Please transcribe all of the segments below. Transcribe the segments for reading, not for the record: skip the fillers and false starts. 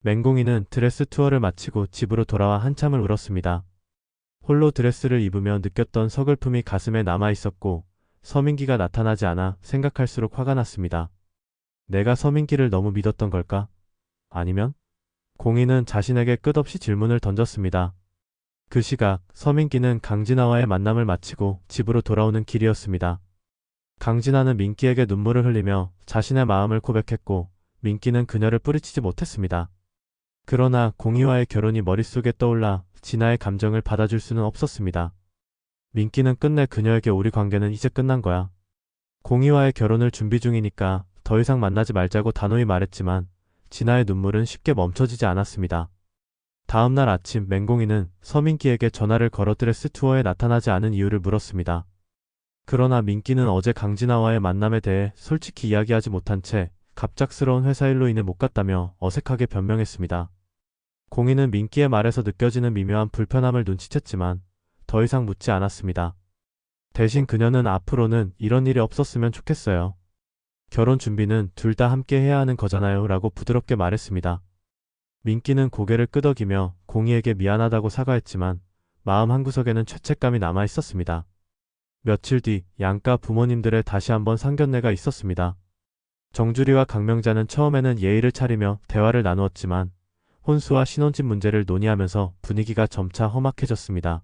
맹공이는 드레스 투어를 마치고 집으로 돌아와 한참을 울었습니다. 홀로 드레스를 입으며 느꼈던 서글픔이 가슴에 남아 있었고 서민기가 나타나지 않아 생각할수록 화가 났습니다. 내가 서민기를 너무 믿었던 걸까? 아니면? 공이는 자신에게 끝없이 질문을 던졌습니다. 그 시각 서민기는 강진아와의 만남을 마치고 집으로 돌아오는 길이었습니다. 강진아는 민기에게 눈물을 흘리며 자신의 마음을 고백했고 민기는 그녀를 뿌리치지 못했습니다. 그러나 공이와의 결혼이 머릿속에 떠올라 진아의 감정을 받아줄 수는 없었습니다. 민기는 끝내 그녀에게 우리 관계는 이제 끝난 거야. 공이와의 결혼을 준비 중이니까 더 이상 만나지 말자고 단호히 말했지만 진아의 눈물은 쉽게 멈춰지지 않았습니다. 다음날 아침 맹공이는 서민기에게 전화를 걸어 드레스 투어에 나타나지 않은 이유를 물었습니다. 그러나 민기는 어제 강진아와의 만남에 대해 솔직히 이야기하지 못한 채 갑작스러운 회사 일로 인해 못 갔다며 어색하게 변명했습니다. 공이는 민기의 말에서 느껴지는 미묘한 불편함을 눈치챘지만 더 이상 묻지 않았습니다. 대신 그녀는 앞으로는 이런 일이 없었으면 좋겠어요. 결혼 준비는 둘 다 함께 해야 하는 거잖아요 라고 부드럽게 말했습니다. 민기는 고개를 끄덕이며 공이에게 미안하다고 사과했지만 마음 한구석에는 죄책감이 남아 있었습니다. 며칠 뒤 양가 부모님들의 다시 한번 상견례가 있었습니다. 정주리와 강명자는 처음에는 예의를 차리며 대화를 나누었지만 혼수와 신혼집 문제를 논의하면서 분위기가 점차 험악해졌습니다.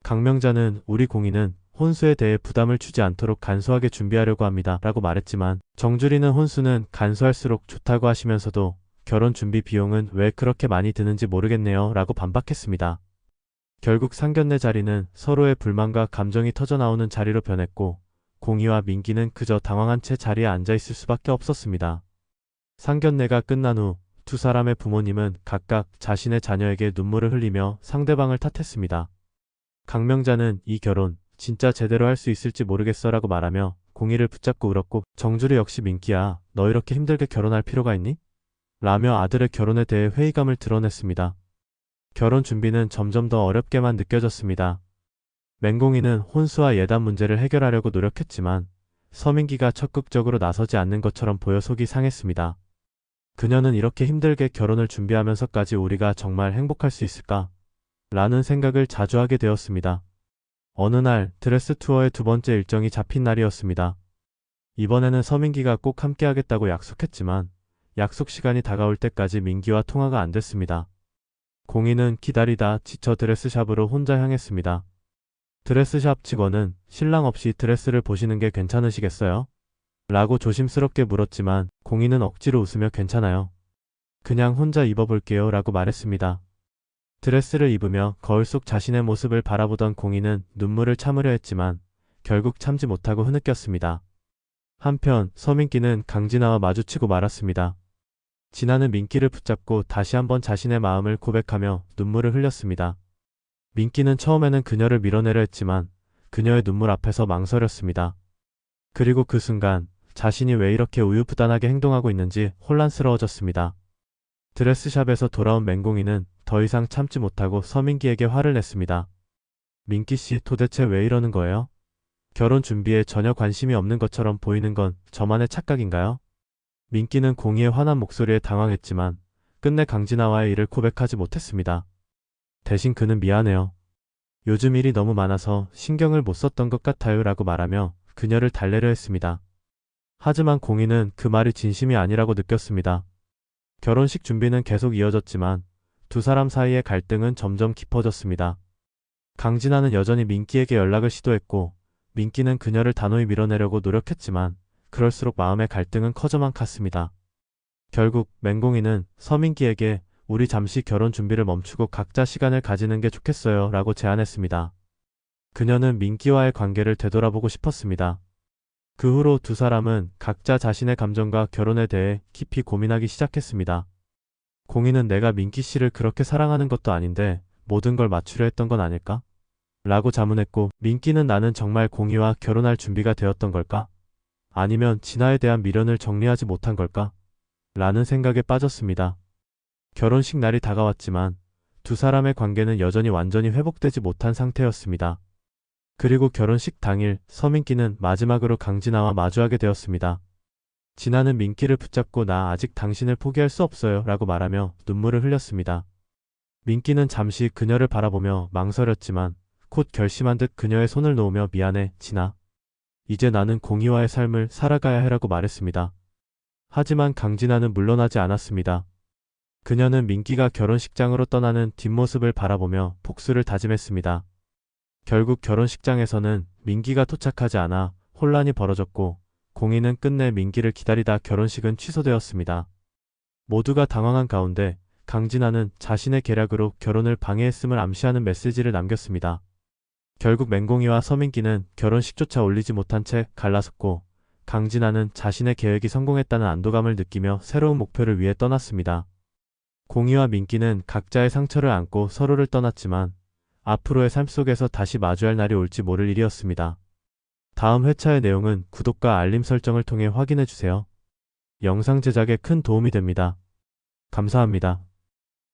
강명자는 우리 공이는 혼수에 대해 부담을 주지 않도록 간소하게 준비하려고 합니다 라고 말했지만 정주리는 혼수는 간소할수록 좋다고 하시면서도 결혼 준비 비용은 왜 그렇게 많이 드는지 모르겠네요 라고 반박했습니다. 결국 상견례 자리는 서로의 불만과 감정이 터져나오는 자리로 변했고 공이와 민기는 그저 당황한 채 자리에 앉아있을 수밖에 없었습니다. 상견례가 끝난 후 두 사람의 부모님은 각각 자신의 자녀에게 눈물을 흘리며 상대방을 탓했습니다. 강명자는 이 결혼 진짜 제대로 할 수 있을지 모르겠어 라고 말하며 공이를 붙잡고 울었고 정주리 역시 민기야 너 이렇게 힘들게 결혼할 필요가 있니? 라며 아들의 결혼에 대해 회의감을 드러냈습니다. 결혼 준비는 점점 더 어렵게만 느껴졌습니다. 맹공이는 혼수와 예단 문제를 해결하려고 노력했지만 서민기가 적극적으로 나서지 않는 것처럼 보여 속이 상했습니다. 그녀는 이렇게 힘들게 결혼을 준비하면서까지 우리가 정말 행복할 수 있을까? 라는 생각을 자주 하게 되었습니다. 어느 날 드레스 투어의 두 번째 일정이 잡힌 날이었습니다. 이번에는 서민기가 꼭 함께 하겠다고 약속했지만 약속 시간이 다가올 때까지 민기와 통화가 안 됐습니다. 공이는 기다리다 지쳐 드레스샵으로 혼자 향했습니다. 드레스샵 직원은 신랑 없이 드레스를 보시는 게 괜찮으시겠어요? 라고 조심스럽게 물었지만 공이는 억지로 웃으며 괜찮아요. 그냥 혼자 입어볼게요 라고 말했습니다. 드레스를 입으며 거울 속 자신의 모습을 바라보던 공이는 눈물을 참으려 했지만 결국 참지 못하고 흐느꼈습니다. 한편 서민기는 강진아와 마주치고 말았습니다. 진아는 민기를 붙잡고 다시 한번 자신의 마음을 고백하며 눈물을 흘렸습니다. 민기는 처음에는 그녀를 밀어내려 했지만 그녀의 눈물 앞에서 망설였습니다. 그리고 그 순간 자신이 왜 이렇게 우유부단하게 행동하고 있는지 혼란스러워졌습니다. 드레스샵에서 돌아온 맹공이는 더 이상 참지 못하고 서민기에게 화를 냈습니다. 민기씨 도대체 왜 이러는 거예요? 결혼 준비에 전혀 관심이 없는 것처럼 보이는 건 저만의 착각인가요? 민기는 공이의 화난 목소리에 당황했지만 끝내 강진아와의 일을 고백하지 못했습니다. 대신 그는 미안해요. 요즘 일이 너무 많아서 신경을 못 썼던 것 같아요 라고 말하며 그녀를 달래려 했습니다. 하지만 공이는 그 말이 진심이 아니라고 느꼈습니다. 결혼식 준비는 계속 이어졌지만 두 사람 사이의 갈등은 점점 깊어졌습니다. 강진아는 여전히 민기에게 연락을 시도했고 민기는 그녀를 단호히 밀어내려고 노력했지만 그럴수록 마음의 갈등은 커져만 갔습니다. 결국 맹공이는 서민기에게 우리 잠시 결혼 준비를 멈추고 각자 시간을 가지는 게 좋겠어요 라고 제안했습니다. 그녀는 민기와의 관계를 되돌아보고 싶었습니다. 그 후로 두 사람은 각자 자신의 감정과 결혼에 대해 깊이 고민하기 시작했습니다. 공이는 내가 민기 씨를 그렇게 사랑하는 것도 아닌데 모든 걸 맞추려 했던 건 아닐까? 라고 자문했고 민기는 나는 정말 공이와 결혼할 준비가 되었던 걸까? 아니면 진아에 대한 미련을 정리하지 못한 걸까? 라는 생각에 빠졌습니다. 결혼식 날이 다가왔지만 두 사람의 관계는 여전히 완전히 회복되지 못한 상태였습니다. 그리고 결혼식 당일 서민기는 마지막으로 강진아와 마주하게 되었습니다. 진아는 민기를 붙잡고 나 아직 당신을 포기할 수 없어요 라고 말하며 눈물을 흘렸습니다. 민기는 잠시 그녀를 바라보며 망설였지만 곧 결심한 듯 그녀의 손을 놓으며 미안해, 진아. 이제 나는 공이와의 삶을 살아가야 해라고 말했습니다. 하지만 강진아는 물러나지 않았습니다. 그녀는 민기가 결혼식장으로 떠나는 뒷모습을 바라보며 복수를 다짐했습니다. 결국 결혼식장에서는 민기가 도착하지 않아 혼란이 벌어졌고 공이는 끝내 민기를 기다리다 결혼식은 취소되었습니다. 모두가 당황한 가운데 강진아는 자신의 계략으로 결혼을 방해했음을 암시하는 메시지를 남겼습니다. 결국 맹공이와 서민기는 결혼식조차 올리지 못한 채 갈라섰고 강진아는 자신의 계획이 성공했다는 안도감을 느끼며 새로운 목표를 위해 떠났습니다. 공이와 민기는 각자의 상처를 안고 서로를 떠났지만 앞으로의 삶 속에서 다시 마주할 날이 올지 모를 일이었습니다. 다음 회차의 내용은 구독과 알림 설정을 통해 확인해주세요. 영상 제작에 큰 도움이 됩니다. 감사합니다.